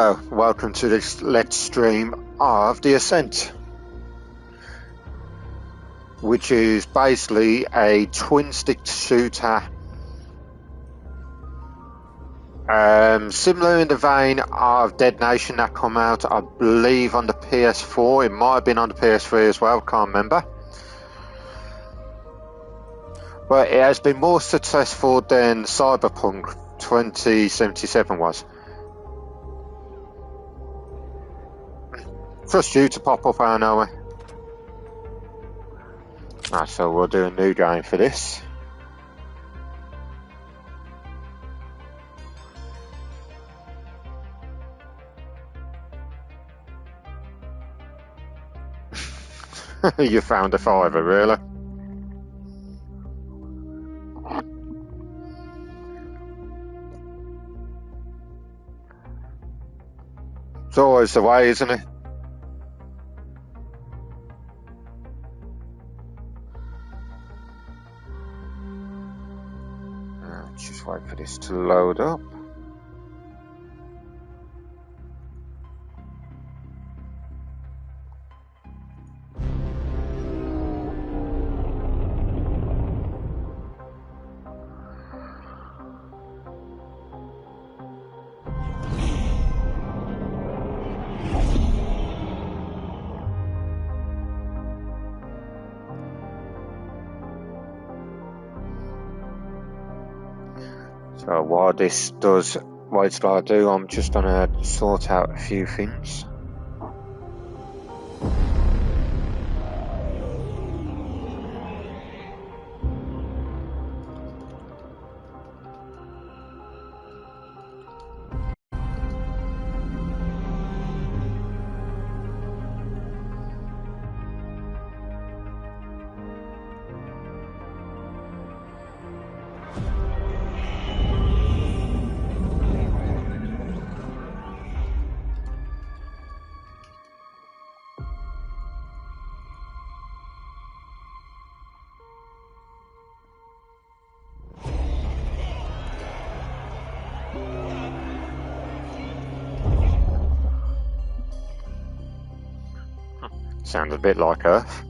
Hello, welcome to this Let's Stream of the Ascent, which is basically a twin-stick shooter, similar in the vein of Dead Nation that come out, I believe, on the PS4. It might have been on the PS3 as well, can't remember. But it has been more successful than Cyberpunk 2077 was. Trust you to pop up out of nowhere. Right, so we'll do a new game for this. You found a fiver, really? It's always the way, isn't it? Just wait for this to load up. So while this does what it's got to do, I'm just gonna sort out a few things. Sounds a bit like Earth.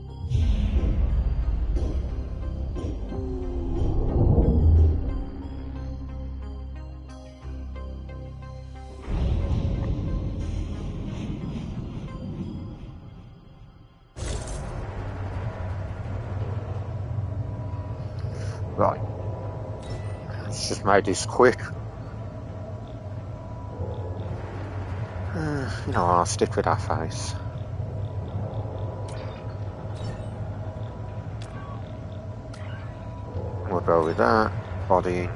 Right. Let's just make this quick. You know, I'll stick with our face. We'll go with that. Body.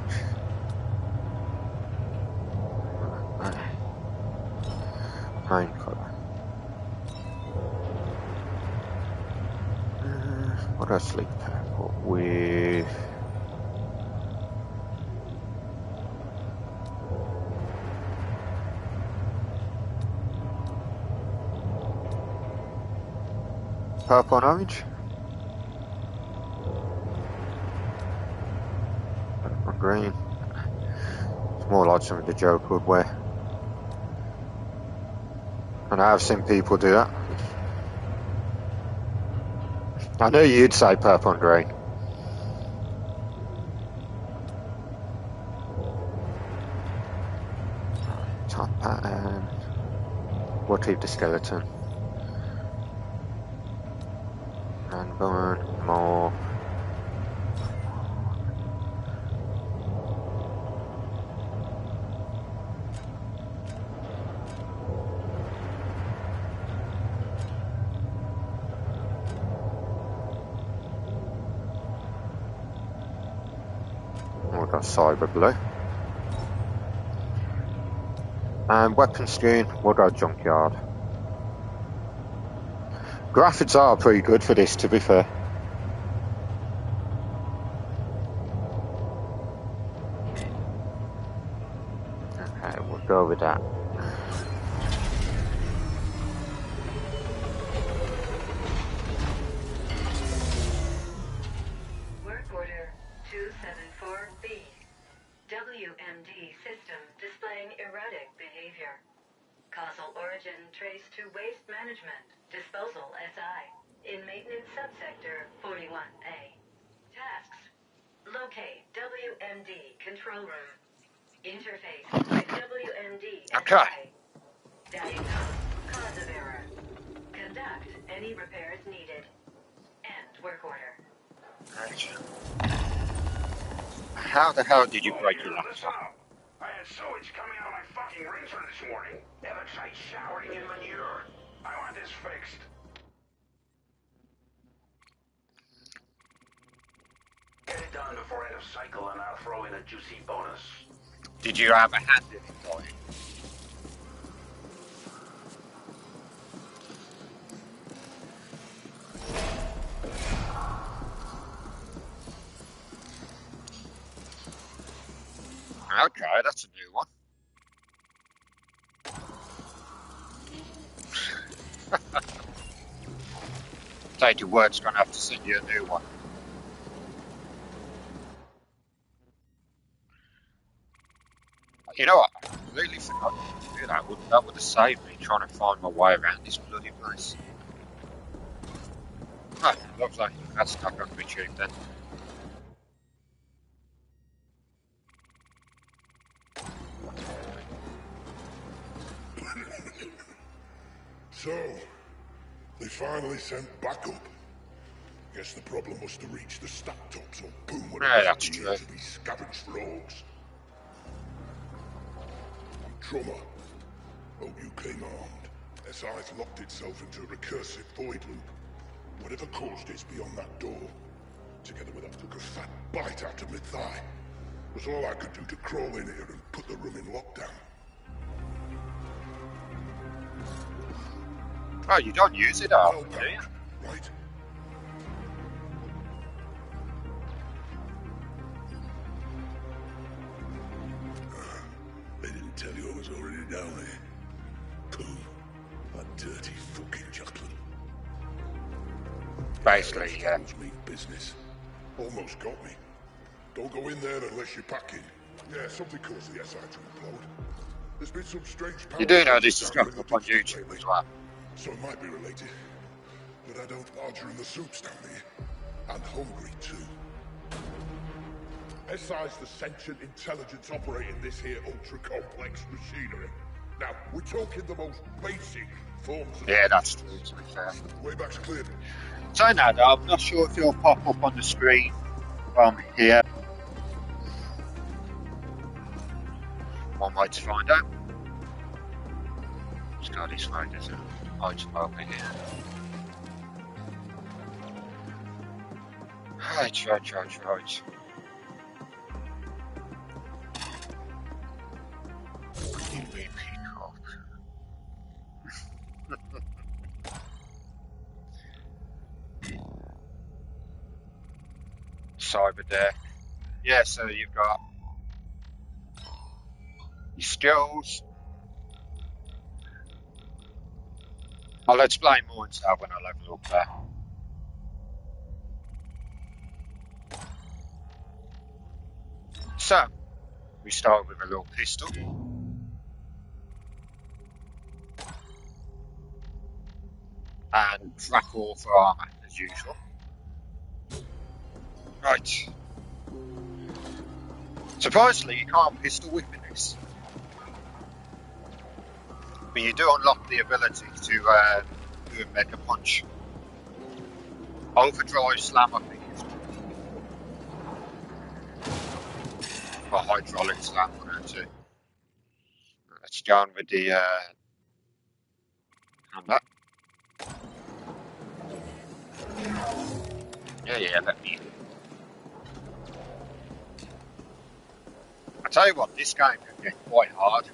Main colour. What do I sleep purple with? Purple and orange? Purple and green. It's more like something the Joker would wear. And I have seen people do that. I knew you'd say purple and green. Top pattern. We'll keep the skeleton. And burn more. We've got cyber blue. And weapon skin, we'll go junkyard. Graphics are pretty good for this, to be fair. Okay, we'll go with that. Work order 274B. WMD system displaying erratic behavior. Causal origin traced to waste management, disposal SI, in maintenance subsector 41A. Tasks. Locate WMD control room. Interface with WMD SI. Okay. Diagnose cause of error. Conduct any repairs needed. End work order. Right. How the hell did you break your laptop? I had sewage coming out of my fucking rinser this morning. It looks like showering in manure. I want this fixed. Get it done before end of cycle and I'll throw in a juicy bonus. Did you have a hand in it, boy? Okay, that's a new one. Take your word's gonna have to send you a new one. You know what? I completely forgot to do that. That would have saved me trying to find my way around this bloody place. Ah, looks like that's not going to be cheap then. So, they finally sent backup. Guess the problem must have reached the stack tops or boom when Yeah, it that's was true. to be scavenged rogues. Trauma. Hope you came armed. SI's locked itself into a recursive void loop. Whatever caused it's beyond that door. Together with that took a fat bite out of my thigh. Was all I could do to crawl in here and put the room in lockdown. Oh, you don't use it often, do you? Right? They didn't tell you I was already down here. Pooh. That dirty fucking chaplain. Basically, yeah. Mean business. Almost got me. Don't go in there unless you're packing. Yeah, something caused the SI to implode. There's been some strange power. You do know this is going up on YouTube as well. So it might be related. But I don't argue in the soups down here. And hungry too. SI's the sentient intelligence operating this here ultra-complex machinery. Now, we're talking the most basic forms of... Yeah, that's true, to be fair. Way back's clear. So now, though, I'm not sure if it'll pop up on the screen from here. One way to find out. Let's go this way, there's an item over here. Right. Cyber deck. Yeah, so you've got your skills. I'll explain more and stuff when I level up there. So, we start with a little pistol. And crack all for armour, as usual. Right. Surprisingly, you can't pistol whip in this. But you do unlock the ability to do a mega punch. Overdrive slam, I think. Or hydraulic slam, one or two. Let's go on with the hammer. Yeah, let me. I tell you what, this game can get quite hard.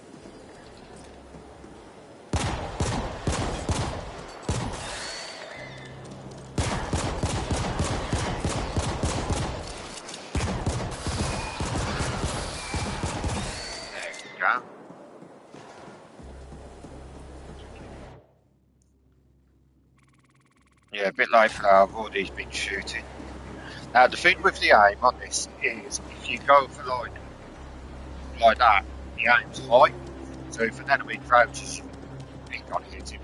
There we go. Yeah, a bit like I've already been shooting. Now the thing with the aim on this is if you go for like that, the aim's high. So if an enemy crouches, Ain't gonna hit him.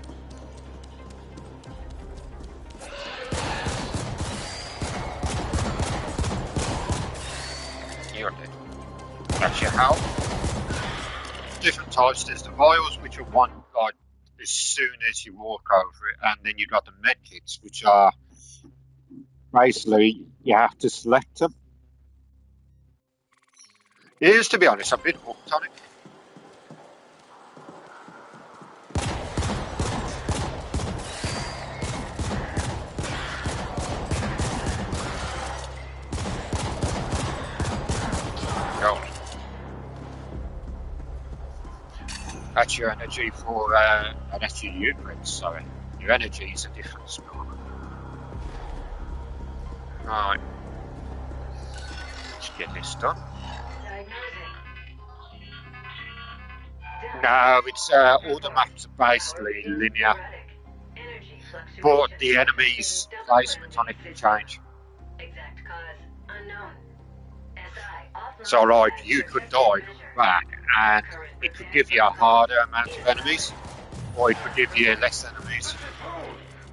You're dead. That's your health. Different types. There's the vials, which are one like as soon as you walk over it, and then you've got the med kits, which are basically you have to select them. It is, to be honest, a bit hooked on it. Go. That's your energy for that's your Euclid, sorry. Your energy is a different spell. Right. Let's get this done. No, it's all the maps are basically linear, but the enemy's placement on it can change. Exact cause unknown. So, like, you could die, come back, and it could give you a harder amount of enemies, or it could give you less enemies.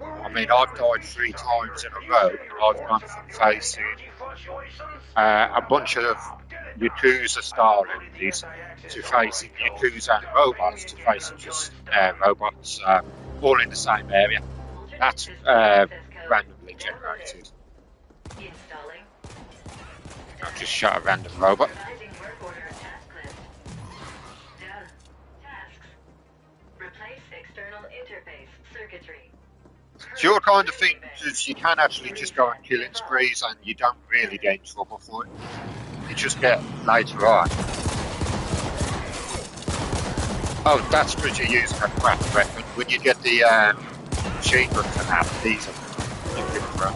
I mean, I've died 3 times in a row, and I've gone from facing a bunch of Yakuza style enemies to facing Yakuza and robots to facing just robots all in the same area. That's randomly generated. Installing. I've just shot a random robot. Revising work order and task list. Done. Tasks. Replace external interface circuitry. So your kind of thing is you can actually just go on killing sprees and you don't really get in trouble for it. You just get later on. Oh, that's because you're using a crap weapon. When you get the machine guns and that, these are you can throw.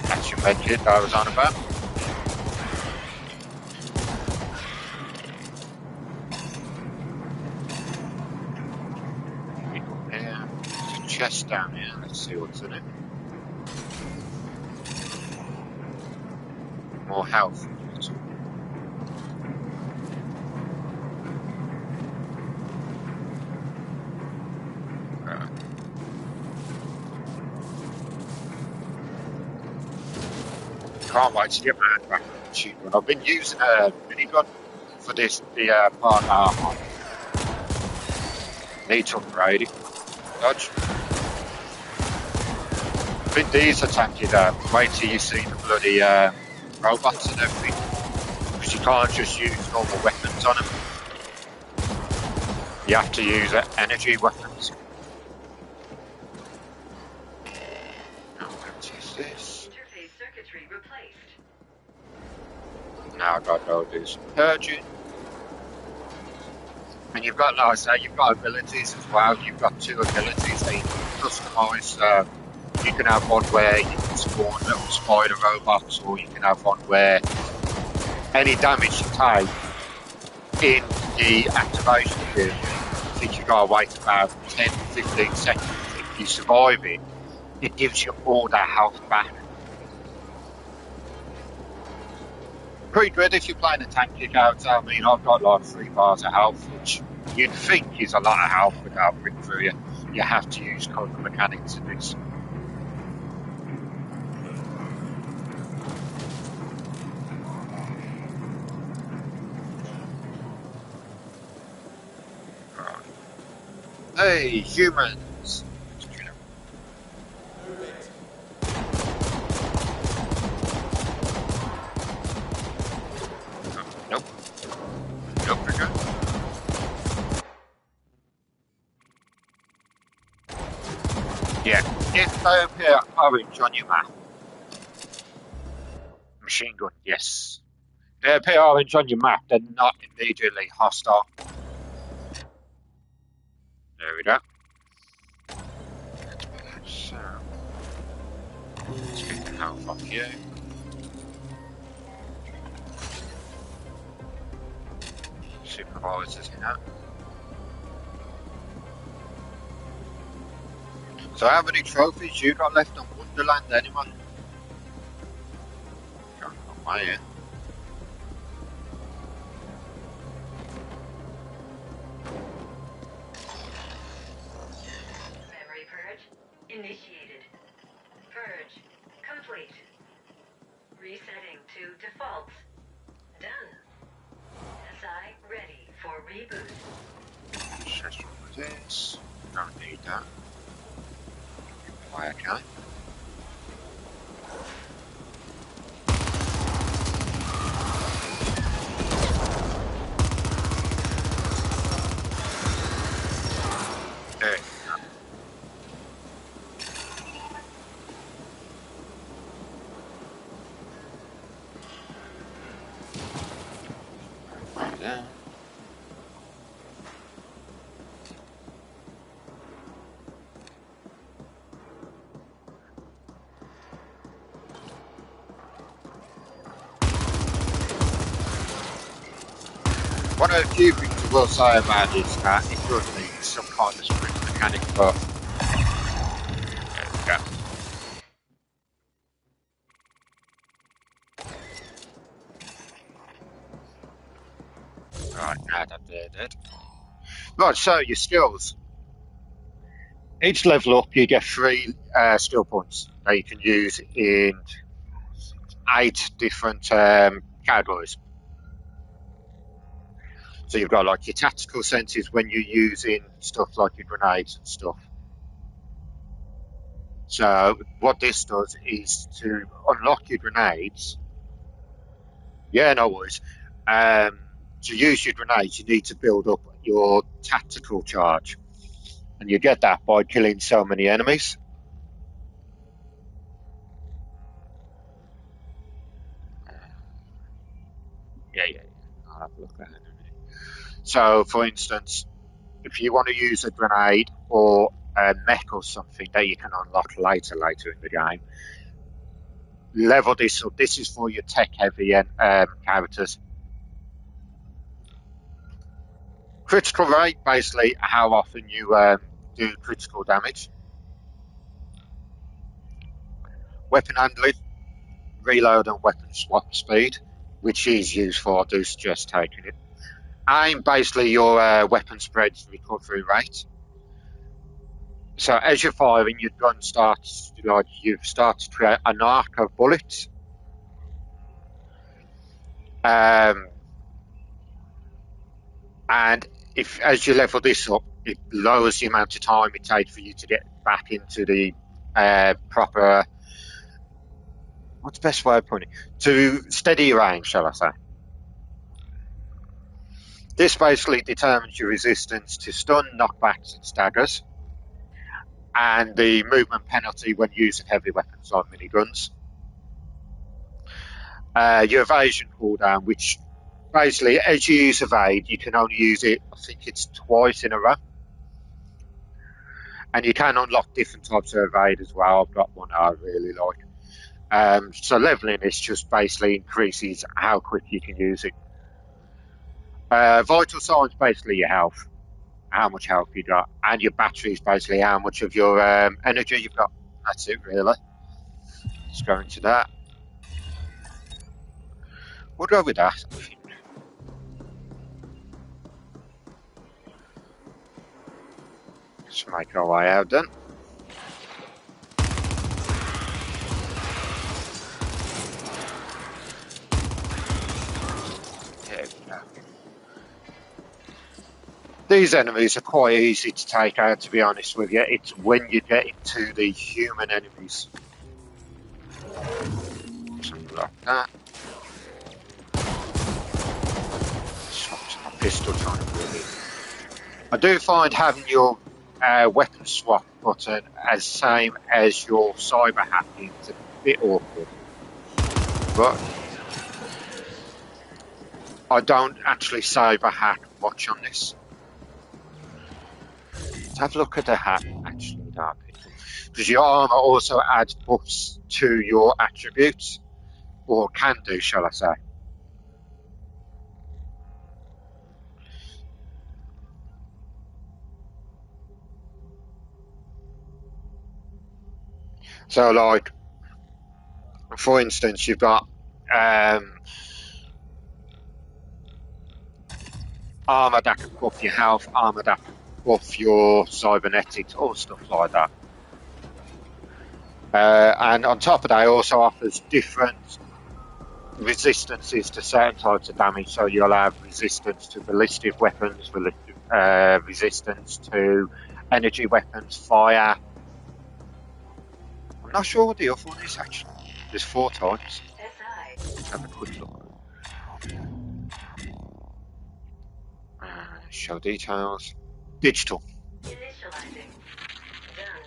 That's your med kit I was on about. Yeah, there's a chest down here. Let's see what's in it. More health. Can't wait to get my hand back on the machine gun. I've been using a minigun for this, the part armor. Need to upgrade it. Dodge. I think these are tanky though. Wait till you see the bloody robots and everything. Because you can't just use normal weapons on them. You have to use energy weapons. Now what is this? Interface circuitry replaced. Now I've got to go do some purging. And you've got, like I say, you've got abilities as well. You've got 2 abilities that you can customise. You can have one where you can spawn little spider robots, or you can have one where any damage you take in the activation period, I think you've got to wait about 10-15 seconds. If you survive it, it gives you all that health back. Pretty good if you're playing a tank kick out. I mean, I've got like 3 bars of health, which you'd think is a lot of health without ripping through you. You have to use cover mechanics in this. Hey, humans! Nope. Nope, we're good. Yeah, if they appear orange on your map. Machine gun, yes. If they appear orange on your map, they're not immediately hostile. There we go. So, let's get the health off you. Supervisors in that. So how many trophies you got left on Wonderland anyway? Got my here. initiated. Purge complete. Resetting to default. Done. SI ready for reboot. Just with this. Don't need that. Why, okay. There you go. Right there. One of the few things I will say about it is that it does need some kind of sprint mechanic, but there we go. Right, now that they're dead. Right, so your skills. Each level up, you get 3 skill points that you can use in 8 different categories. So you've got like your tactical senses when you're using stuff like your grenades and stuff. So what this does is to unlock your grenades. Yeah, no worries. To use your grenades, you need to build up your tactical charge, and you get that by killing so many enemies. Yeah. I'll have a look at it in a minute. So, for instance, if you want to use a grenade or a mech or something that you can unlock later in the game, level this up. This is for your tech heavy characters. Critical rate, basically how often you do critical damage. Weapon handling, reload and weapon swap speed, which is used for, I do suggest taking it. Aim, basically your weapon spread's recovery rate. So as you're firing, your gun starts, like you've started to create an arc of bullets. And if as you level this up, it lowers the amount of time it takes for you to get back into the proper. What's the best way of putting it? To steady your aim, shall I say? This basically determines your resistance to stun, knockbacks, and staggers, and the movement penalty when using heavy weapons like miniguns. Your evasion cooldown, which basically, as you use evade, you can only use it, I think it's twice in a row. And you can unlock different types of evade as well. I've got one I really like. So leveling this just basically increases how quick you can use it. Vital signs, basically your health, how much health you got, and your battery is basically how much of your energy you've got. That's it, really. Let's go into that. We'll go with that, I think. Let's make our way out then. There we go. These enemies are quite easy to take out, to be honest with you. It's when you get into the human enemies. Something like that. Swapped my pistol trying to build it. I do find having your weapon swap button as same as your cyber hacking is a bit awkward. But I don't actually cyber hack much on this. Let's have a look at the hack, actually, dark people. Because your armor also adds buffs to your attributes, or can do, shall I say. So, like, for instance, you've got armor that can buff your health, armor that can buff your cybernetics, or stuff like that. And on top of that, it also offers different resistances to certain types of damage. So you'll have resistance to ballistic weapons, resistance to energy weapons, fire. I'm not sure what the other one is actually. There's 4 types. Let's have a quick look. Show details. Digital. Initializing. Done.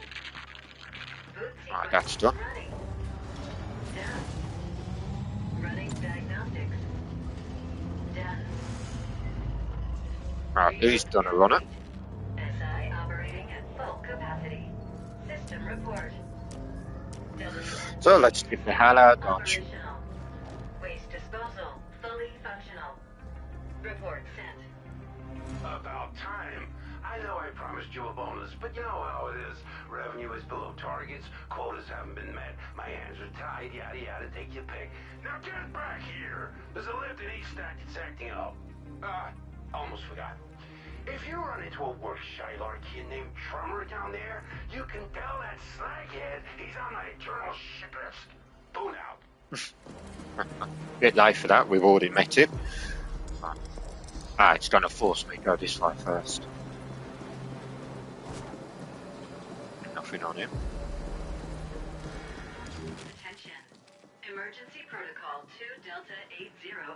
Boot Right, sequence that's done. running. Done. Running diagnostics. Done. Right, he's done a runner. SI operating at full capacity. System report. WMD So let's get the hell out of Dodge. operational. Waste disposal fully functional. Report sent. About time. I know I promised you a bonus, but you know how it is. Revenue is below targets, quotas haven't been met, my hands are tied, yada yada, take your pick. Now get back here! There's a lift in East Stack that's acting up. Almost forgot. If you run into a worse Shylar kid named Trummer down there, you can tell that slaghead he's on the eternal shit list. Boon out. Bit late for that, we've already met him. It's going to force me to go this way first. Nothing on him. Attention. Emergency Protocol 2 Delta 80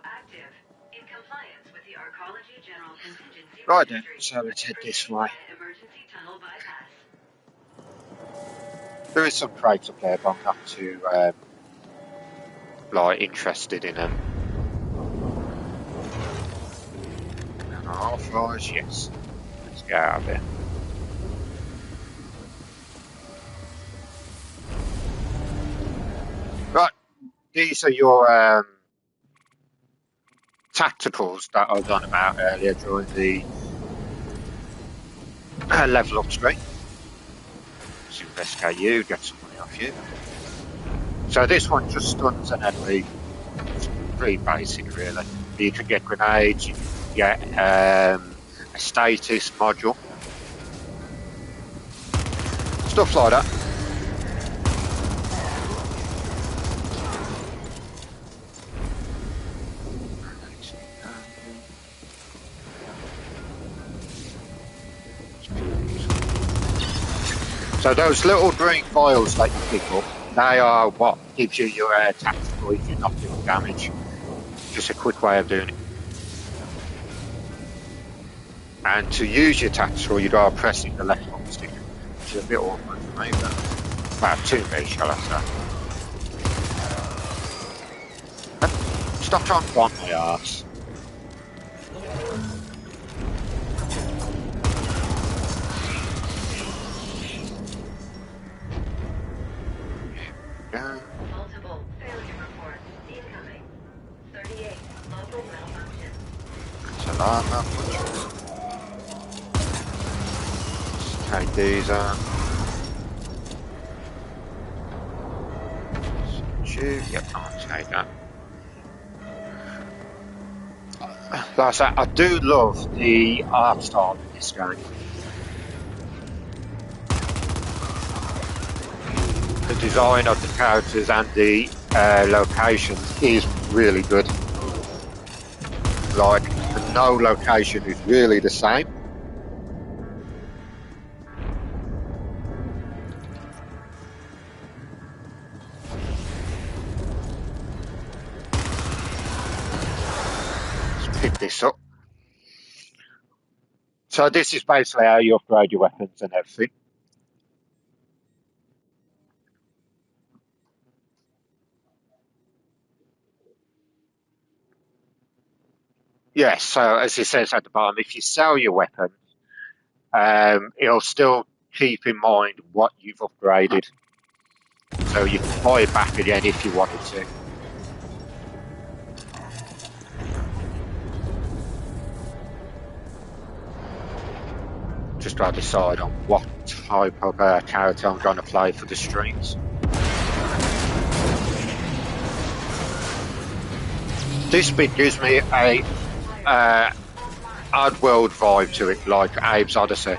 active. In compliance with the Arcology General Contingency Right then, Registry. so let's head this Proceed way. via emergency tunnel bypass. There is some crates up there, but I'm not too like interested in them. And half-rise, yes. Let's get out of here. Right, these are your tacticals that I was on about earlier during the level up screen. Let's investigate you, get some money off you. So this one just stuns an enemy. It's pretty basic, really. You can get grenades, you can get a status module, stuff like that. So those little green files that you pick up, they are what gives you your tactical if you're not doing damage. Just a quick way of doing it. And to use your tactical, you gotta press the left bump stick, which is a bit awkward for me, but well, to me, shall I say. Stop trying to climb my arse. Multiple failure reports incoming. 38 local malfunction. It's a lot of Let's take these out. Shoot, yep, I'll take that. Like I say, I do love the art style in this game. The design of the characters and the locations is really good. Like, no location is really the same. Let's pick this up. So this is basically how you upgrade your weapons and everything. Yes, so as it says at the bottom, if you sell your weapon, it'll still keep in mind what you've upgraded. So you can buy it back again if you wanted to. Just got to decide on what type of character I'm going to play for the streams. This bit gives me a Oddworld vibe to it, like Abe's Odyssey.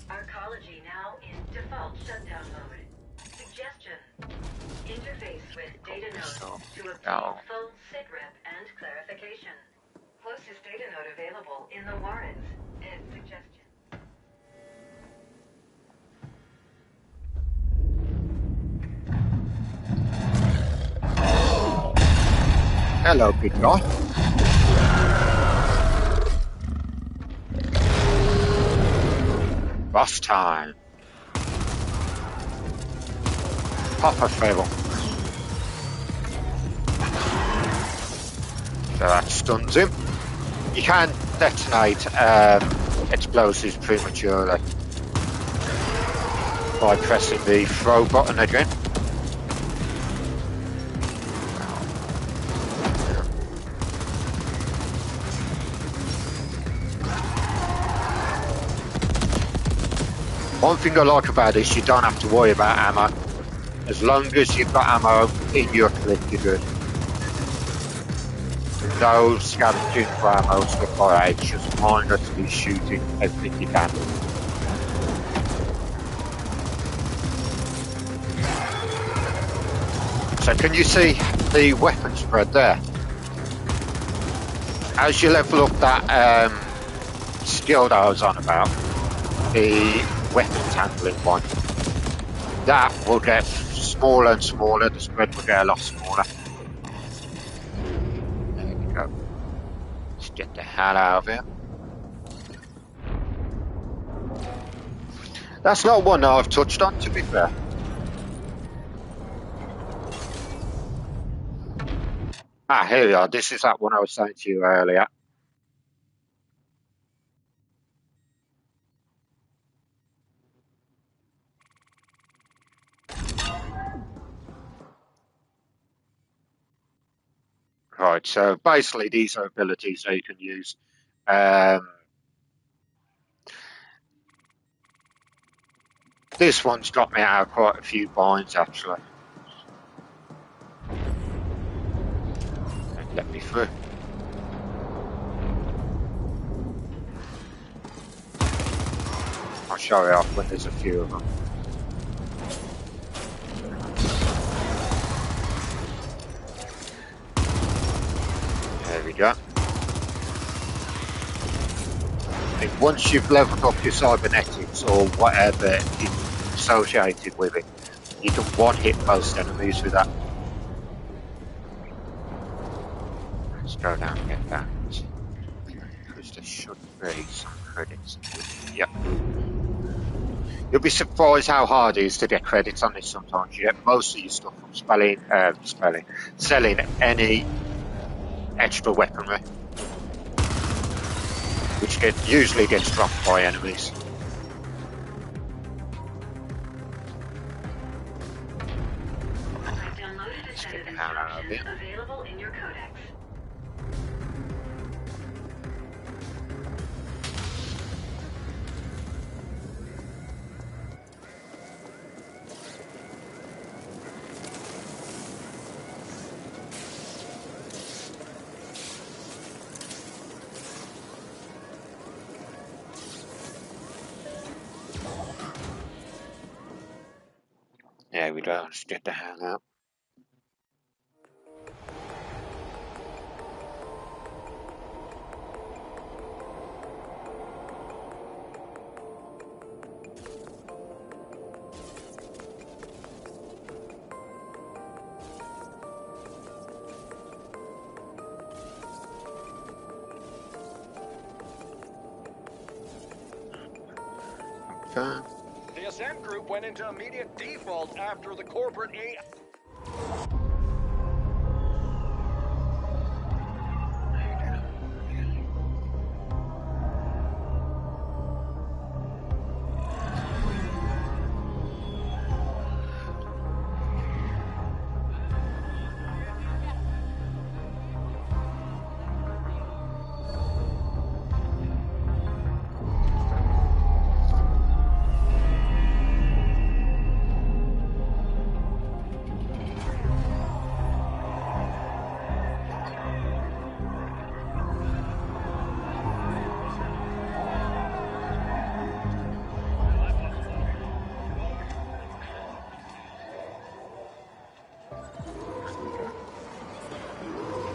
Arcology now in default shutdown mode. Interface with data node So, to obtain now, full sitrep and clarification. Closest data node available in the Warrens. End suggestion. hello, big guy. Boss time. Pop a feather. So that stuns him. You can detonate explosives prematurely by pressing the throw button again. One thing I like about this, you don't have to worry about ammo. As long as you've got ammo in your clip, you're good. No scavenging for ammo, stuff like that. It's just minor to be shooting everything you can. So can you see the weapon spread there? As you level up that skill that I was on about, the weapons handling one, that will get smaller and smaller, the spread will get a lot smaller. There we go. Let's get the hell out of here. That's not one that I've touched on, to be fair. Ah, here we are. This is that one I was saying to you earlier. Right, so basically these are abilities that you can use. This one's got me out of quite a few binds, actually. Let me through. I'll show you off when there's a few of them. There we go. And once you've leveled up your cybernetics or whatever is associated with it, you can one-hit most enemies with that. Let's go down and get that. Because there should be some credits. Yep. You'll be surprised how hard it is to get credits on this sometimes. You get most of your stuff from selling any extra weaponry, which usually gets dropped by enemies. I've downloaded a set of instructions available in your codex. There we go, let's get the hell out. Okay. The Ascent group went into immediate default after the corporate AI.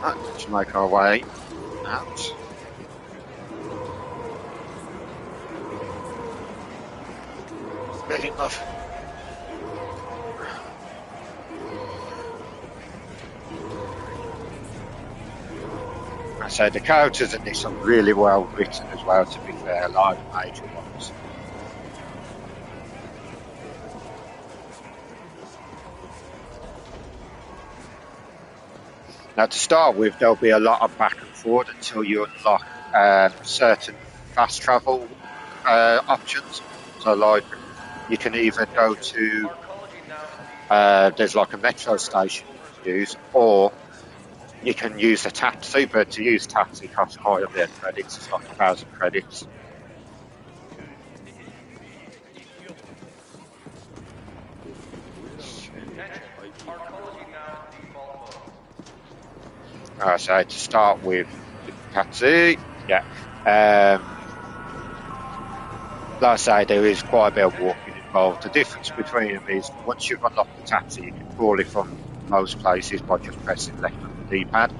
Let's make our way out. Building love. I say the characters in this are really well written as well, to be fair, like major ones. Now to start with, there'll be a lot of back and forth until you unlock certain fast travel options. So like you can either go to, there's like a metro station you can use, or you can use a taxi, but to use taxi costs quite a bit of credits. It's like 1,000 credits. So to start with the taxi, yeah. Like I say, there is quite a bit of walking involved. The difference between them is once you've unlocked the taxi, you can call it from most places by just pressing left on the D-pad.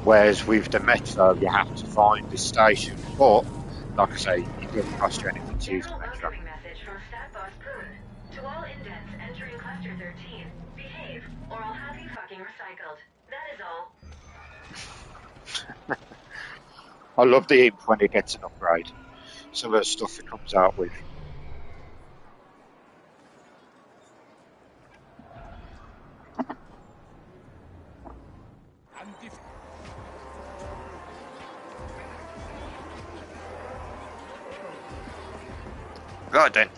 Whereas with the metro, you have to find the station. But, like I say, it doesn't cost you anything to use the metro. Message from Stat Boss Poon. To all indents entering Cluster 13, behave, or I'll have you fucking recycled. That is all. I love the imp when it gets an upgrade. Some of the stuff it comes out with. Right then.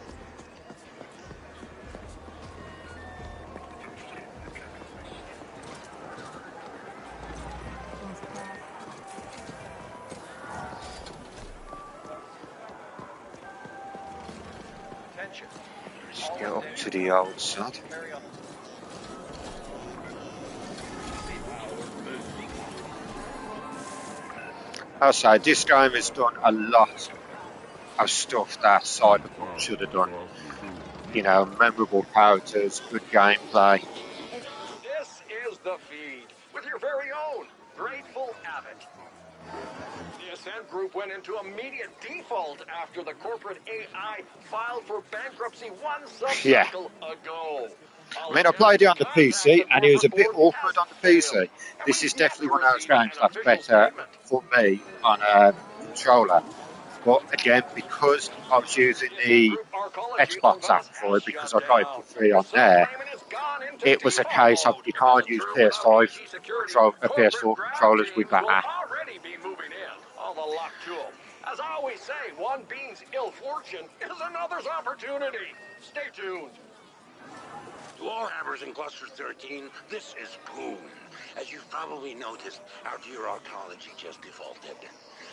Let's get up to the old side. I'll say this game has done a lot of stuff that Cyberpunk should have done. You know, memorable characters, good gameplay. This is the feed with your very own Grateful Abbott. The Ascent Group went into immediate default after the corporate AI filed for bankruptcy one sub-cycle ago. I mean, I played it on the PC, and it was a bit awkward on the PC. This is definitely one of those games that's better for me on a controller. But again, because I was using the Xbox app for it, because I got it for free on there, it was a case of you can't use PS4 controllers with that app. As I always say, one being's ill fortune is another's opportunity. Stay tuned. To all hammers in Cluster 13, this is Poon. As you've probably noticed, our dear arcology just defaulted.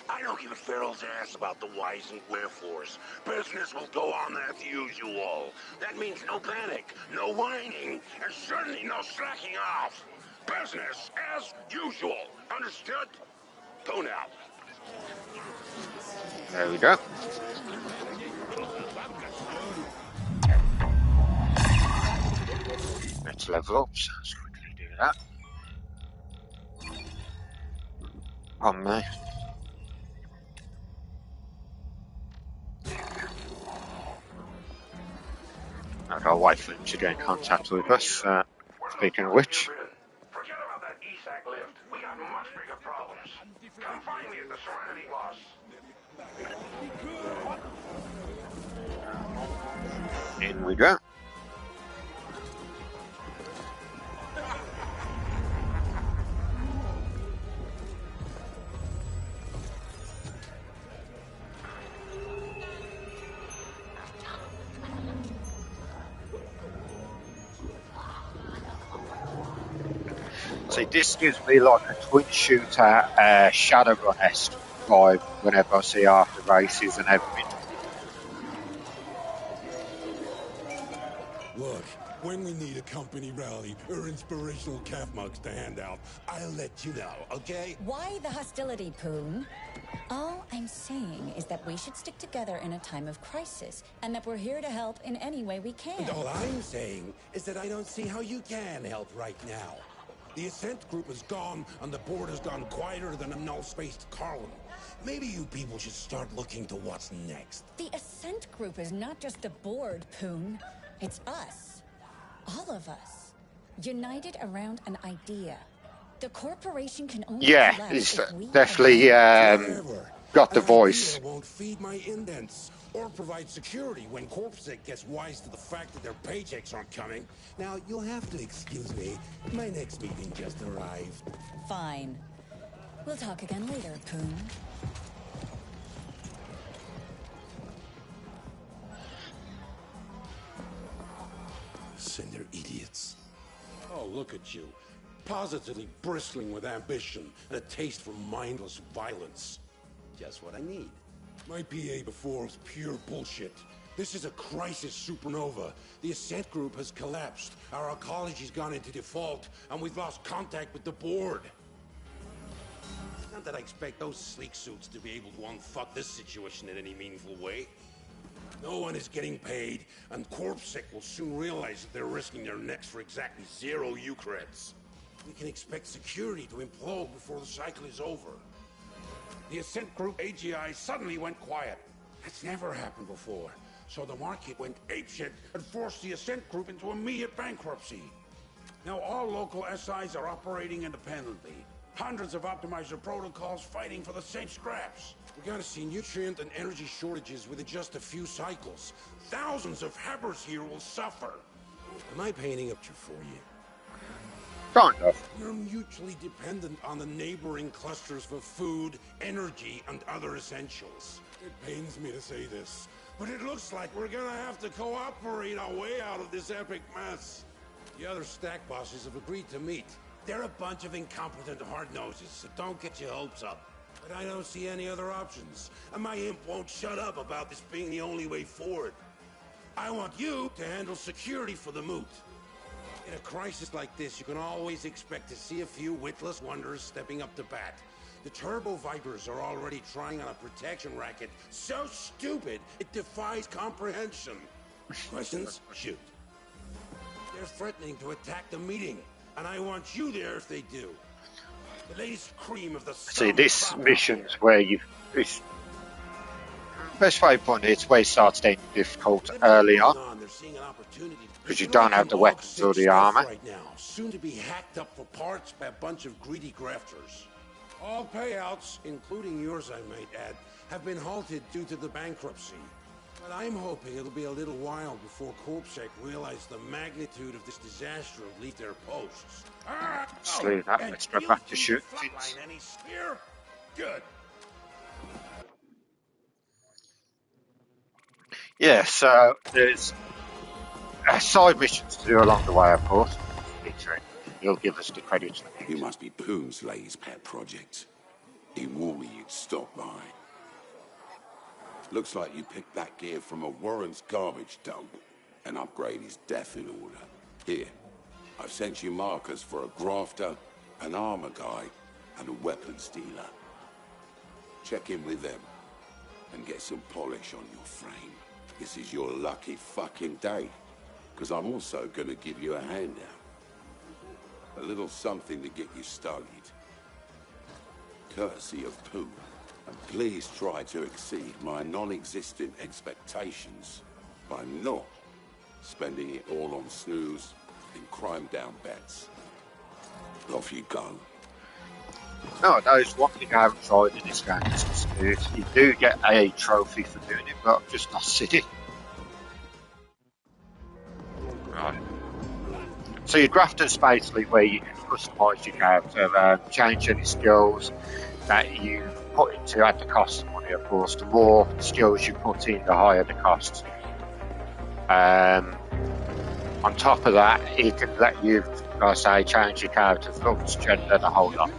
I don't give a feral's ass about the whys and wherefores. Business will go on as usual. That means no panic, no whining, and certainly no slacking off. Business as usual. Understood? Poon out. There we go. Let's level up, so let's quickly do that. On me. I've got to wait for him to get in contact with us. Speaking of which. Forget about that ESAC lift. We got much bigger problems. Come find me at the Serenity, boss. In we go. See, this gives me like a twin shooter Shadowrun-esque vibe whenever I see after races and everything. Look, when we need a company rally or inspirational calf mugs to hand out, I'll let you know, okay? Why the hostility, Poon? All I'm saying is that we should stick together in a time of crisis, and that we're here to help in any way we can. And all I'm saying is that I don't see how you can help right now. The Ascent group is gone, and the board has gone quieter than a null-spaced column. Maybe you people should start looking to what's next. The Ascent group is not just the board, Poon. It's us. All of us. United around an idea. The corporation can only Yeah, collapse he's if we definitely Whatever. got the An voice. idea won't feed my indents or provide security when CorpSec gets wise to the fact that their paychecks aren't coming. Now, you'll have to excuse me. My next meeting just arrived. Fine. We'll talk again later, Poon. Send their idiots. Oh, look at you. Positively bristling with ambition and a taste for mindless violence. Just what I need. My PA before was pure bullshit. This is a crisis supernova. The Ascent group has collapsed. Our ecology's gone into default, and we've lost contact with the board. Not that I expect those sleek suits to be able to unfuck this situation in any meaningful way. No one is getting paid, and CorpSec will soon realize that they're risking their necks for exactly 0 Eucreds. We can expect security to implode before the cycle is over. The Ascent Group AGI suddenly went quiet. That's never happened before. So the market went apeshit and forced the Ascent Group into immediate bankruptcy. Now all local SIs are operating independently. Hundreds of optimizer protocols fighting for the same scraps. We're gonna see nutrient and energy shortages within just a few cycles. Thousands of habbers here will suffer. Am I painting a picture for you? Kind of. We're mutually dependent on the neighboring clusters for food, energy, and other essentials. It pains me to say this, but it looks like we're gonna have to cooperate our way out of this epic mess. The other stack bosses have agreed to meet. They're a bunch of incompetent hard-noses, so don't get your hopes up. But I don't see any other options, and my imp won't shut up about this being the only way forward. I want you to handle security for the moot. In a crisis like this, you can always expect to see a few witless wonders stepping up to bat. The Turbo Vipers are already trying on a protection racket so stupid it defies comprehension. Questions? Shoot. They're threatening to attack the meeting, and I want you there if they do. The latest cream of the See, this mission's where it's best way to put it, it's where it starts getting difficult early on. Because you don't have the weapons or the armor. Right now, soon to be hacked up for parts by a bunch of greedy grafters. All payouts, including yours I might add, have been halted due to the bankruptcy. But I'm hoping it'll be a little while before CorpSec realize the magnitude of this disaster and leave their posts. Just leave that extra back to shoot. Any spear? Good. Yeah, so there's side missions to do along the way, of course. He'll give us the credits. You must be Poon's latest pet project. He warned me you'd stop by. Looks like you picked that gear from a Warren's garbage dump. An upgrade is def in order. Here, I've sent you markers for a grafter, an armor guy, and a weapons dealer. Check in with them and get some polish on your frame. This is your lucky fucking day, because I'm also gonna give you a handout. A little something to get you started. Courtesy of Poon. And please try to exceed my non-existent expectations by not spending it all on snooze and crime-down bets. Off you go. No, there's one thing I haven't tried in this game is you do get a trophy for doing it, but I'm just not sitting. Right. So your grafter's basically where you can customise your character, change any skills that you put into at the cost of money, of course. The more skills you put in, the higher the cost. On top of that, it can let you, like I say, change your character's looks, gender, the whole lot.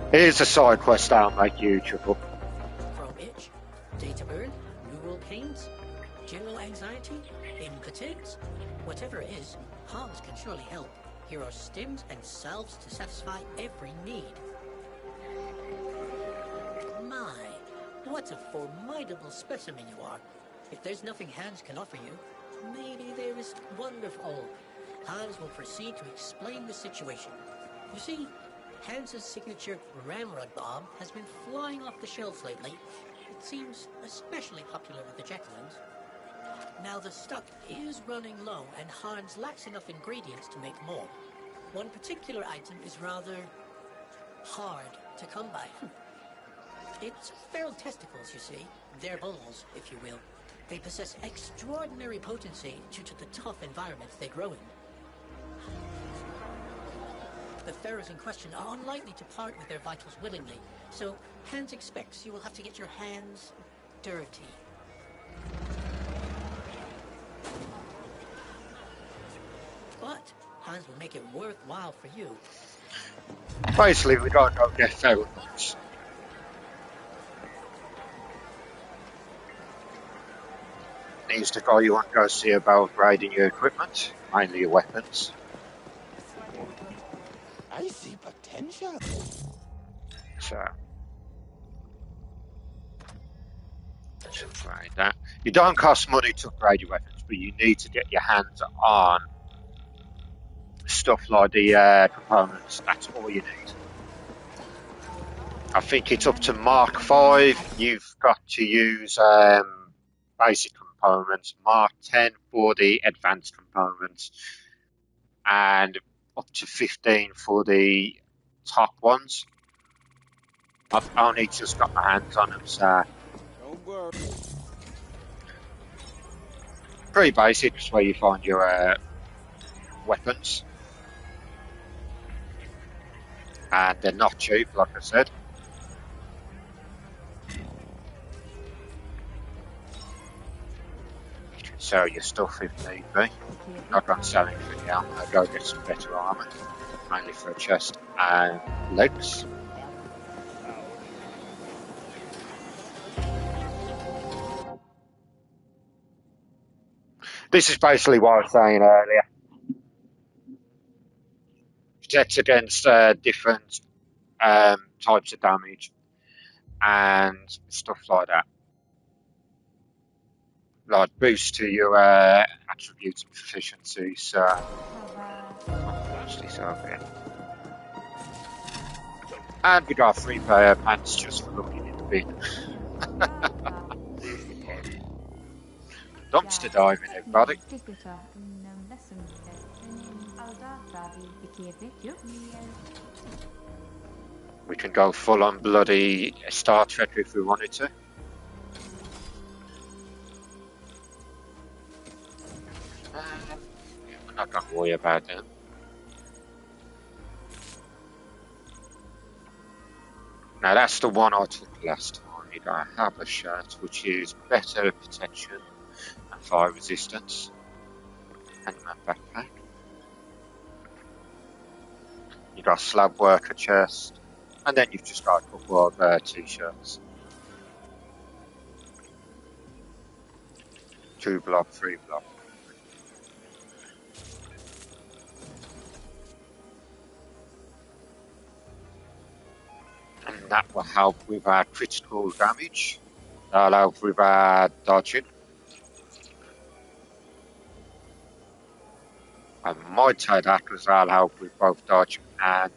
Here's a side quest that'll make you trouble. From itch, data burn, neural pains, general anxiety, impotence, whatever it is, Hans can surely help. Here are stims and salves to satisfy every need. My, what a formidable specimen you are. If there's nothing Hans can offer you, maybe there is wonderful. Hans will proceed to explain the situation. You see, Hans's signature ramrod bomb has been flying off the shelves lately. It seems especially popular with the Jackalans. Now the stock is running low, and Hans lacks enough ingredients to make more. One particular item is rather hard to come by. It's feral testicles, you see. They're balls, if you will. They possess extraordinary potency due to the tough environments they grow in. The pharaohs in question are unlikely to part with their vitals willingly, so Hans expects you will have to get your hands dirty. But Hans will make it worthwhile for you. Basically, we don't go get feral ones. He's the guy you want to go see about upgrading your equipment, mainly your weapons. I see potential. So, let's upgrade that. You don't cost money to upgrade your weapons, but you need to get your hands on stuff like the components. That's all you need. I think it's up to Mark 5. You've got to use basic components. Mark 10 for the advanced components, and up to 15 for the top ones. I've only just got my hands on them, so Don't worry. pretty basic. It's where you find your weapons, and they're not cheap, like I said. You can sell your stuff if need be. Not going to sell anything now. I'll go get some better armour, mainly for a chest and legs. This is basically what I was saying earlier. Protects against different types of damage and stuff like that. Like boost to your attributes and proficiencies. So, this over here. And we got a free pair of pants just for looking in the bin. Dumpster diving, everybody. We can go full on bloody Star Trek if we wanted to. We're not going to worry about them. Now that's the one I took last time. You got a Harbour shirt, which is better protection and fire resistance. And a backpack. You got a slab worker chest, and then you've just got a couple of t-shirts. 2 block, 3 block. And that will help with our critical damage. That'll help with our dodging. I might say that because that'll help with both dodge and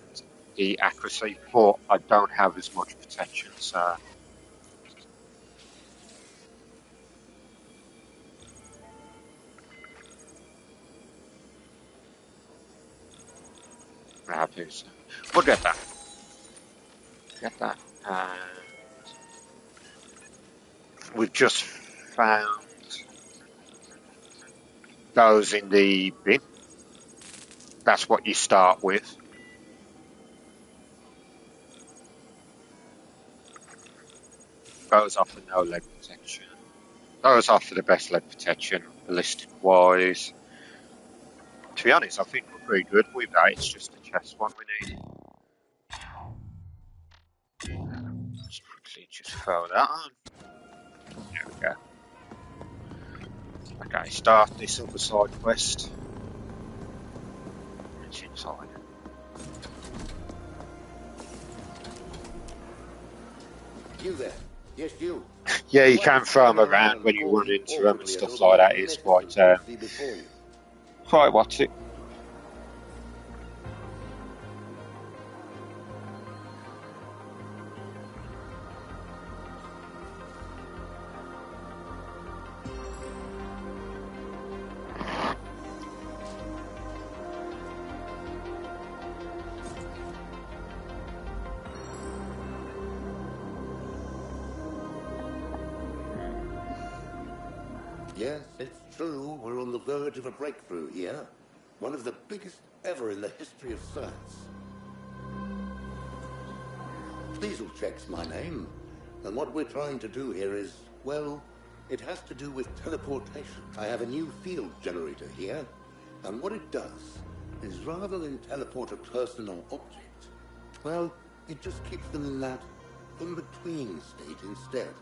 the accuracy, but I don't have as much protection, so. We'll get that. Get that. And we've just found those in the bin. That's what you start with. Those offer no leg protection. Those offer the best leg protection, ballistic wise. To be honest, I think we're pretty good with that. It's just the chest one we need. Let's quickly just throw that on. There we go. Okay, start this other side quest. It's inside. You there. Yes, you. Yeah, you can throw them around when you run into them and stuff like that. It's quite what's it? Yes, it's true. We're on the verge of a breakthrough here. One of the biggest ever in the history of science. Diesel checks my name. And what we're trying to do here is, well, it has to do with teleportation. I have a new field generator here. And what it does is rather than teleport a person or object, well, it just keeps them in that in-between state instead.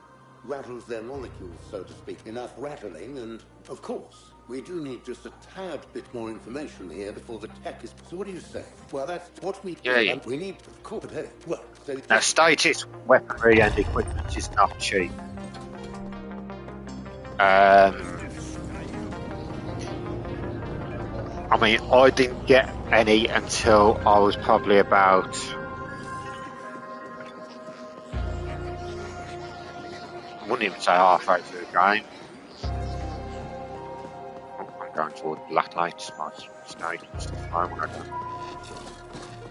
Rattles their molecules, so to speak. Enough rattling, and of course, we do need just a tad bit more information here before the tech is... So what do you say? Well, that's what we... Yeah, yeah. We need to corporate. Well, so... Now, status, weaponry and equipment is not cheap. I mean, I didn't get any until I was probably about... I wouldn't even say halfway through the game. I'm going toward black lights, my state and stuff. I want to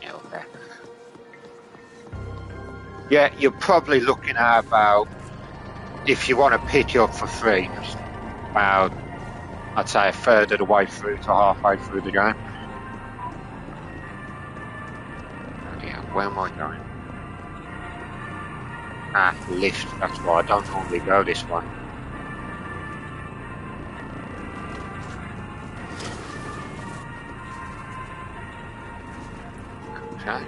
go. Okay. Yeah, you're probably looking at about, if you want to pick it up for free, about, I'd say, a third of the way through to halfway through the game. Yeah, where am I going? Ah, lift, that's why I don't normally go this way. Okay.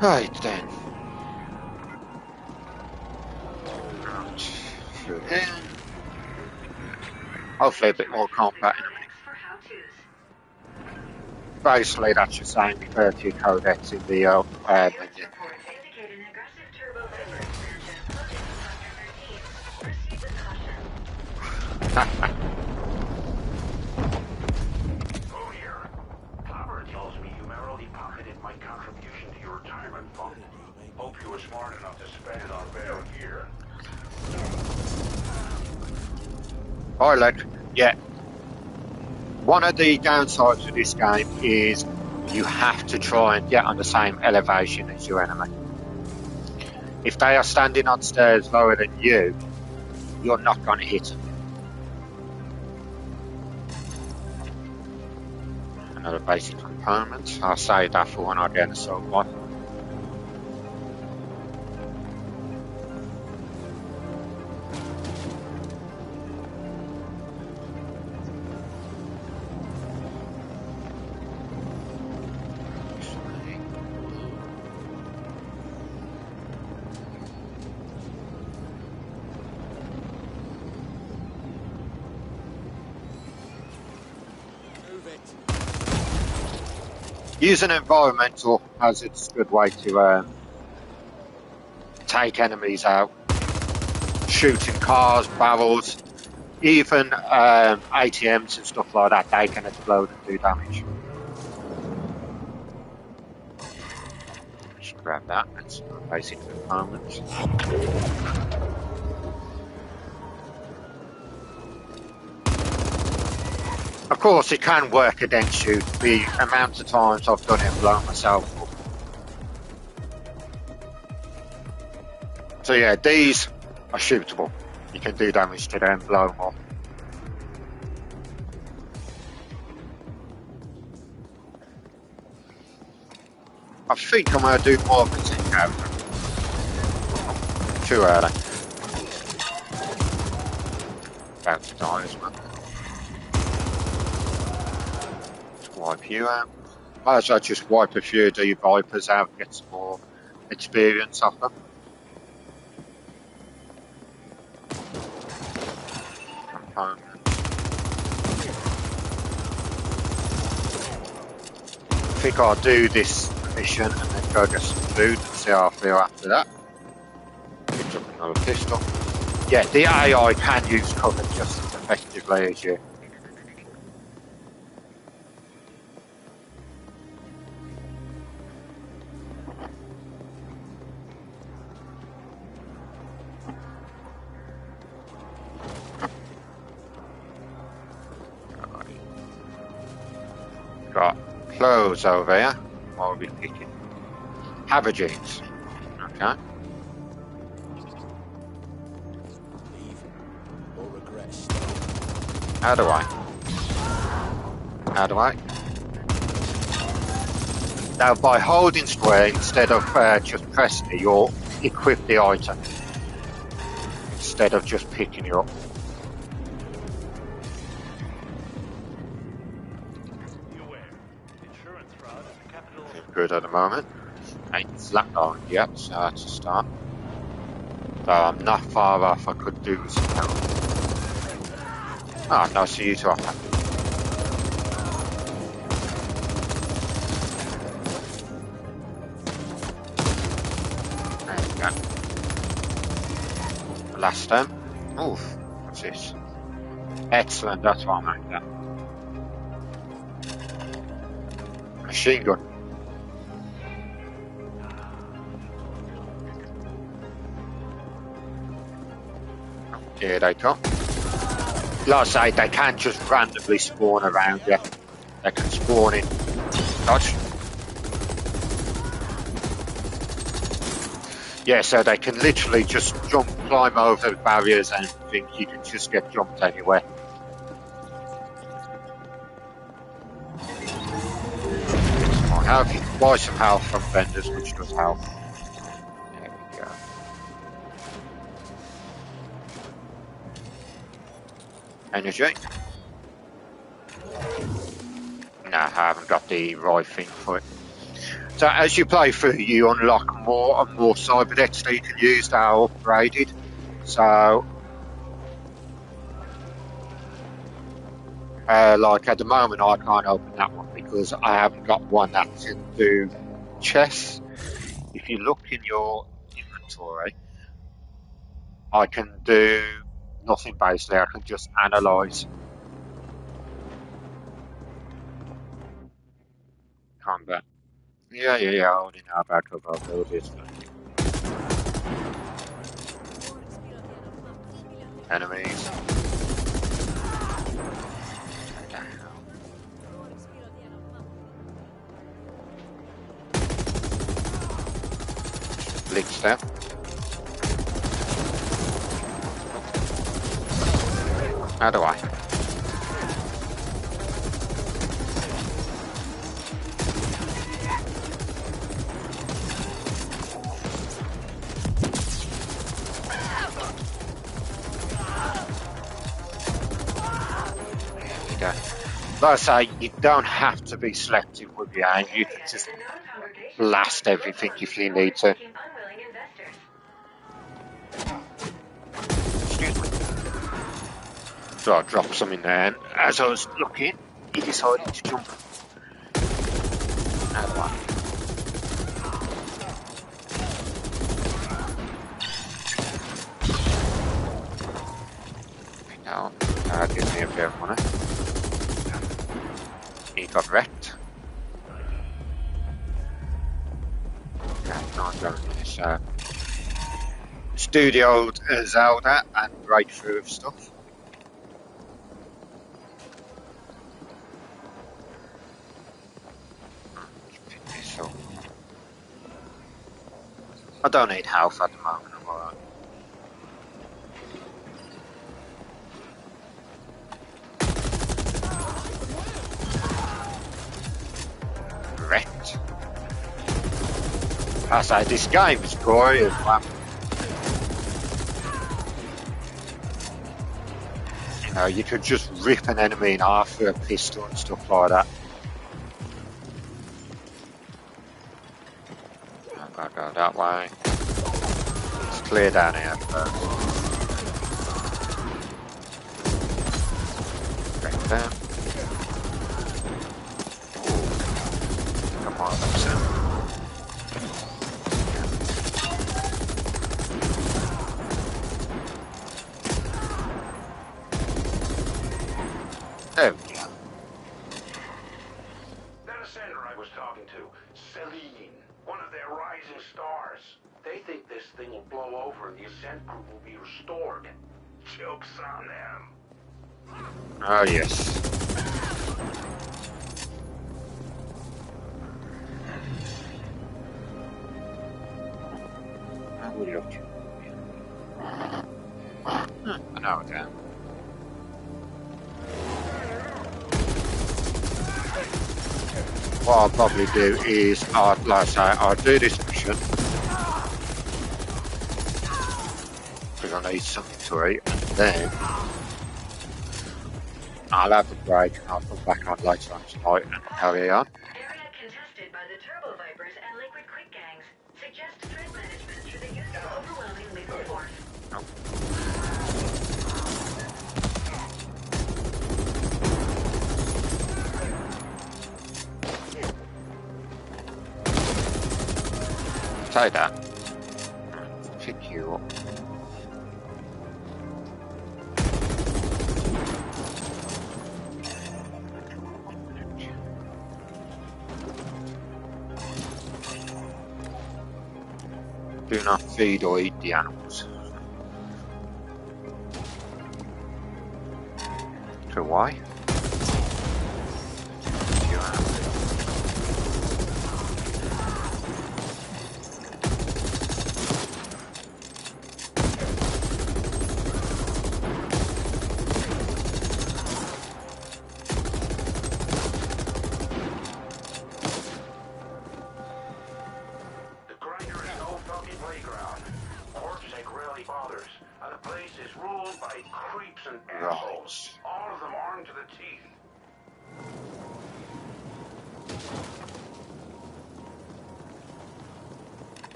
Right then. Out through here. Hopefully a bit more combat in a minute. Basically, that's just saying refer to your codex in the menu. Oh, here. Copper tells me you merrily pocketed my contribution to your retirement fund. Hope you were smart enough to spend it on better gear. Alright, lad. Yeah. One of the downsides of this game is you have to try and get on the same elevation as your enemy. If they are standing on stairs lower than you, you're not going to hit them. Another basic component. I'll save that for when I get an assault rifle. Using environmental hazards is a good way to take enemies out. Shooting cars, barrels, even ATMs and stuff like that, they can explode and do damage. Just grab that, that's basic components. Of course, it can work against you. The amount of times I've done it and blown myself up. So yeah, these are shootable. You can do damage to them, blow them up. I think I'm going to do more of a thing now. Too early. About to die as well. Wipe you out. Might as well just wipe a few of the Vipers out and get some more experience off them. opponent. I think I'll do this mission and then go get some food and see how I feel after that. Picked up another pistol. Yeah, the AI can use cover just as effectively as you. Got clothes over here. What will be picking? Haverjeans. Okay. How do I? How do I? Now, by holding square instead of just pressing it, you'll equip the item instead of just picking it up. Good at the moment. Ain't flatlined yet, so that's a start. Though I'm not far off, I could do some help. Ah, nice to see you two up. There we go. The last stem. Oof, what's this? Excellent, that's what I'm after. Machine gun. Here they come. Like I say, they can't just randomly spawn around you. They can spawn in. Dodge. Yeah, so they can literally just climb over the barriers and think you can just get jumped anywhere. More health. You can buy some health from vendors, which does help. There we go. Energy. No, I haven't got the right thing for it. So as you play through, you unlock more and more cybernetics that you can use that are upgraded. So, like at the moment, I can't open that one because I haven't got one that can do chess. If you look in your inventory, I can do nothing basically. I can just analyze combat. Yeah, I already know about availability. Enemies. Blitz them. How do I? Like I say, you don't have to be selective with your aim. You can just blast everything if you need to. Excuse me. So I dropped some in there, and as I was looking, he decided to jump. How do I? No, give me a bit of money. He got wrecked. Yeah, not going to this studio Zelda and breakthrough of stuff. Pick this up. I don't need health at the moment, I'm alright. Wrecked. I say, this game is gory as well. You know, you could just rip an enemy in half with a pistol and stuff like that. I've got to go that way. It's clear down here first. Break them. Come on, Ascent. There we go. That Ascender I was talking to, Celine, one of their rising stars. They think this thing will blow over and the Ascent group will be restored. Joke's on them. Oh, yes. How will you look? I know I can. What I'll probably do is, like I say, I'll do this mission because I need something to eat, and then I'll have a break and I'll come back on later on tonight and carry on. Area contested by the Turbo Vipers and Liquid Quick gangs. Suggest threat management through the use of overwhelming lethal force. Say that. Pick you up. Do not feed or eat the animals. So why? All of them armed to the teeth.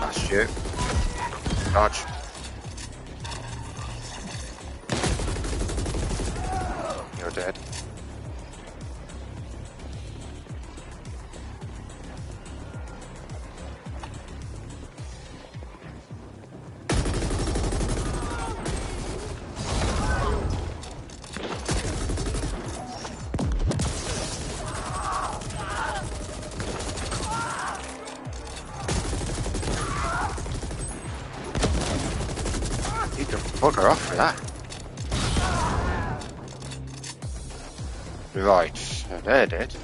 That's you. Dodge. You're dead. Bugger off for that. Right, so they're dead.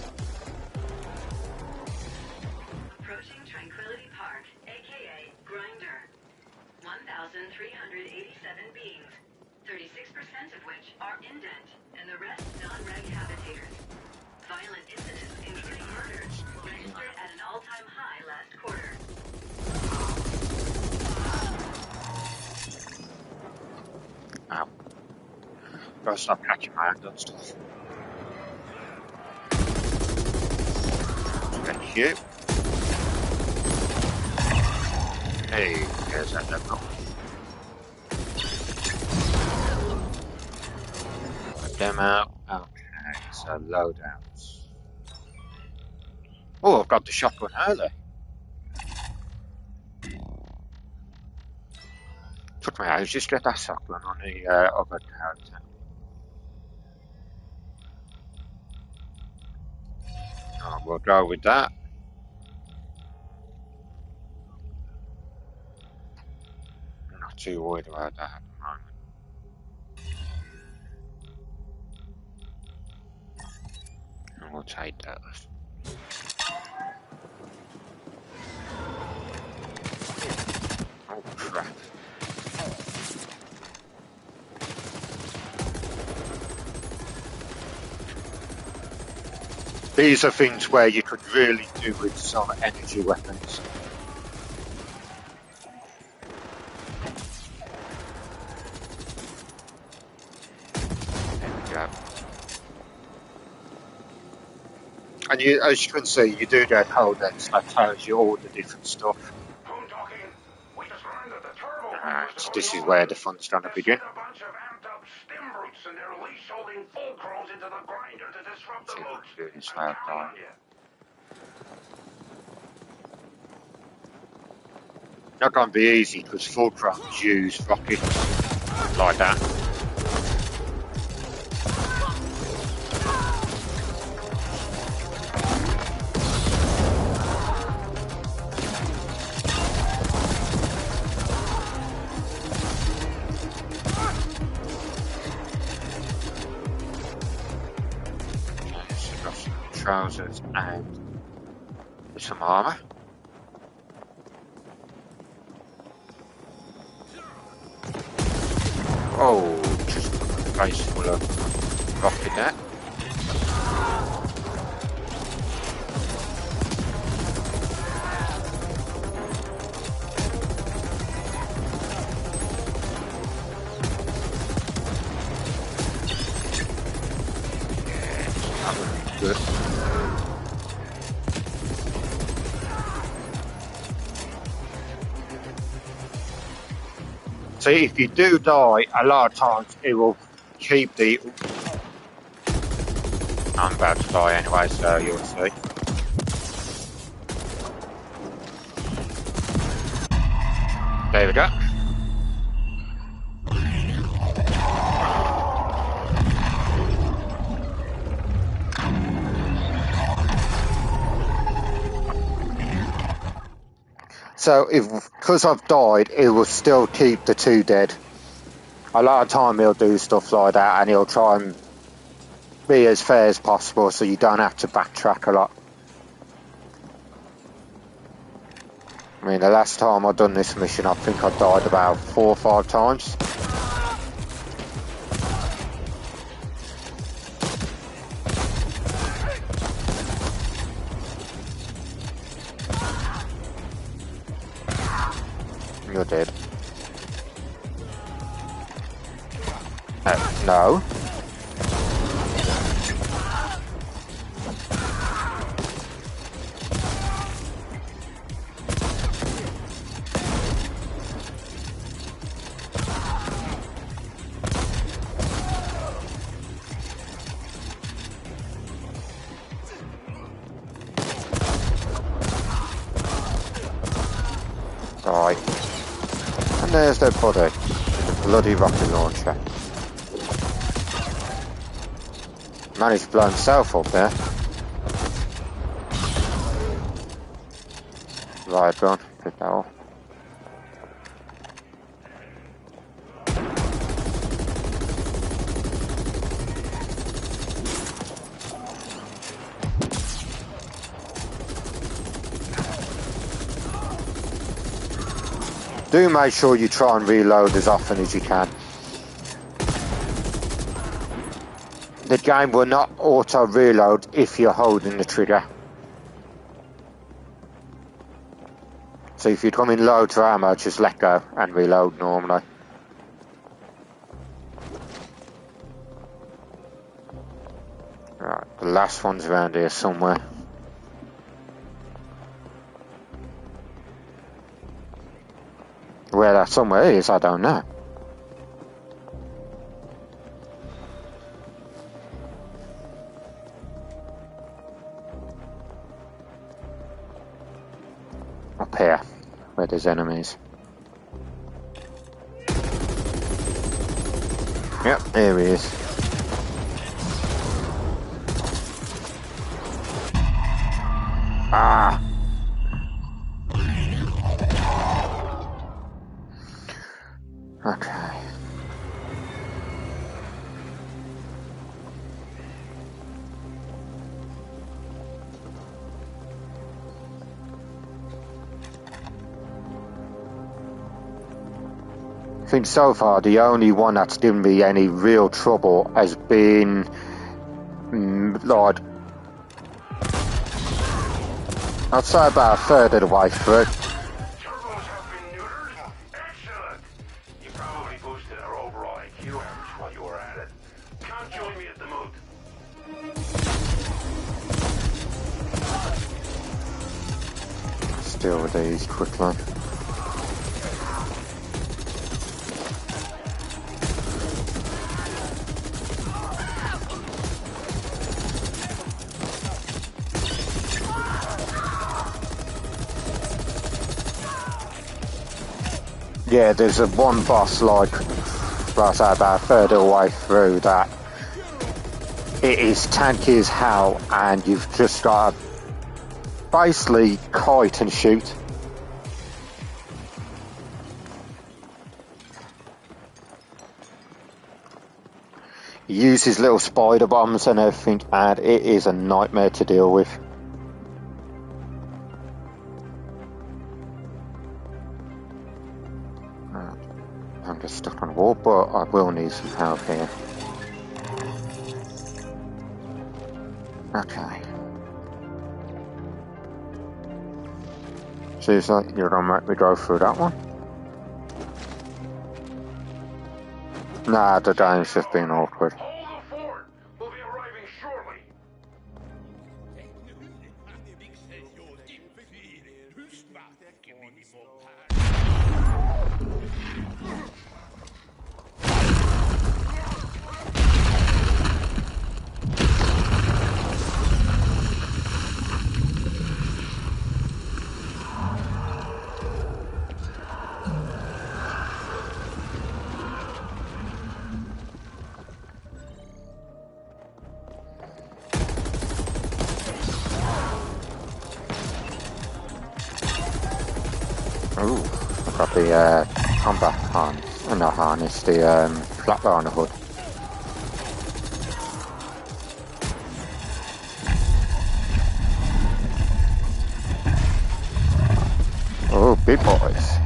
Approaching Tranquility Park, aka Grinder. 1,387 beings, 36% of which are indent, and the rest non-reg habitators. Violent incidents, including murders, registered at an all-time high last quarter. Ow. Gotta stop catching my hand on stuff. Thank you. Hey, there's that level. Put them out. Okay, so loadouts. Oh, I've got the shotgun early. Took me out, just get that shotgun on the other character. Oh, we'll go with that. I'm not too worried about that at the moment. And we'll take those. Oh crap. These are things where you could really do with some energy weapons. There we go. And you, as you can see, you do get codex that tells you all the different stuff. Phone talking. We just learned that the turbo Alright, this is where the fun's gonna begin. a bunch of amped up stim brutes and they're leash-holding fulcrons into the grinder to disrupt the moods. I'm counting on you. Not going to be easy because fulcrums use rockets like that. Trousers and some armor. Oh, just face full of rocket net. Yeah, good. See, if you do die, a lot of times it will keep the... I'm about to die anyway, so you'll see. There we go. So, because I've died, it will still keep the 2 dead. A lot of time he'll do stuff like that, and he'll try and be as fair as possible, so you don't have to backtrack a lot. I mean, the last time I've done this mission, I think I died about 4 or 5 times. You're dead. No. Right. And there's their body. The bloody rocket launcher. Managed to blow himself up there. Right, go on. Pick that off. Do make sure you try and reload as often as you can. The game will not auto reload if you're holding the trigger. So if you come in low to ammo, just let go and reload normally. Right, the last one's around here somewhere. Where that somewhere is, I don't know. Up here, where there's enemies. Yep, here he is. Ah! Okay. I think so far the only one that's given me any real trouble has been Lord. I'd say about a third of the way through. Deal with these quickly. Yeah, there's a one boss, like, right about a third of the way through, that it is tanky as hell, and you've just got to basically kite and shoot. He uses little spider bombs and everything, and it is a nightmare to deal with. I'm just stuck on the wall, but I will need some help here. Okay. Seems like you're gonna make me go through that one. Nah, the game's just been awkward. Hold the fort. We'll be arriving shortly. Ooh, I've got the combat harness, not harness, the flatliner hood. Oh, big boys.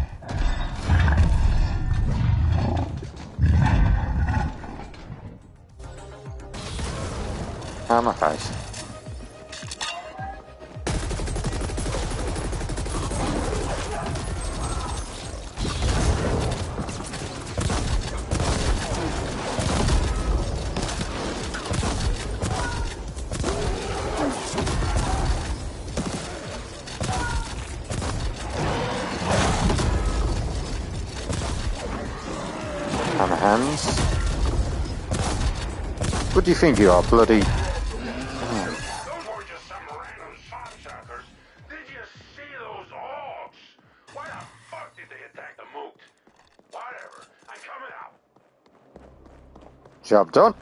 Hammer face. Hammer hands. What do you think you are, bloody? Those weren't just some random shopsuckers. Did you see those orcs? Why the fuck did they attack the moot? Whatever. I'm coming out. Job done.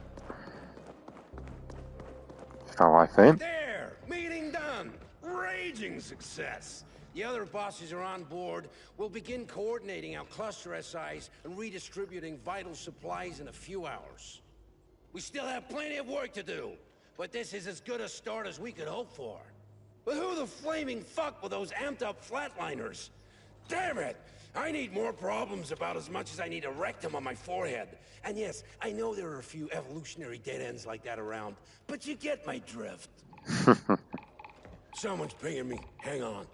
How I think. There! Meeting done! Raging success! The other bosses are on board. We'll begin coordinating our cluster SIs and redistributing vital supplies in a few hours. We still have plenty of work to do, but this is as good a start as we could hope for. But who the flaming fuck were those amped-up flatliners? Damn it! I need more problems about as much as I need a rectum on my forehead. And yes, I know there are a few evolutionary dead ends like that around, but you get my drift. Someone's pinging me. Hang on.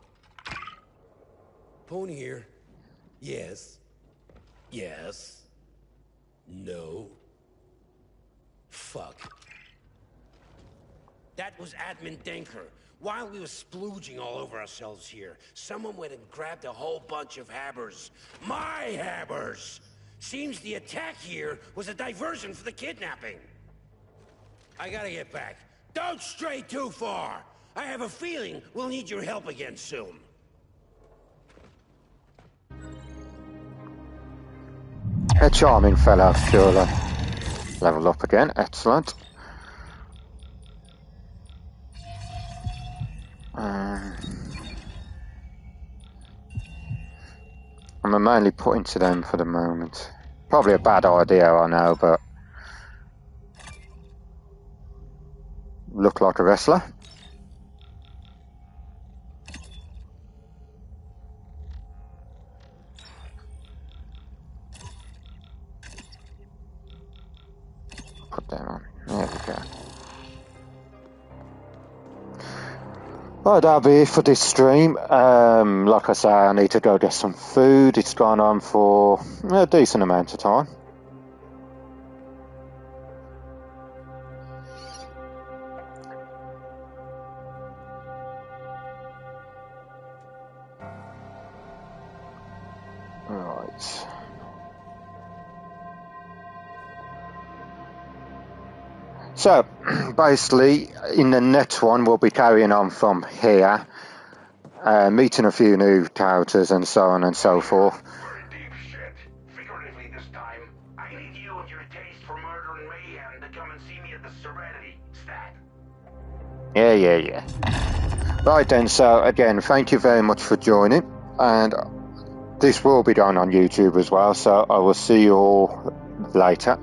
Pony here. Yes. Yes. No. Fuck. That was Admin Denker. While we were splooging all over ourselves here, someone went and grabbed a whole bunch of habbers. My habbers! Seems the attack here was a diversion for the kidnapping. I gotta get back. Don't stray too far! I have a feeling we'll need your help again soon. A charming fellow, surely. Level up again, excellent. I'm mainly putting to them for the moment. Probably a bad idea, I know, but look like a wrestler. Put that on. There we go. Well, that'll be it for this stream. Like I say, I need to go get some food. It's gone on for a decent amount of time. Right. So, basically, in the next one, we'll be carrying on from here, meeting a few new characters and so on and so forth. Very deep shit. Serenity. Stat. Yeah. Right then, so again, thank you very much for joining, and this will be done on YouTube as well, so I will see you all later.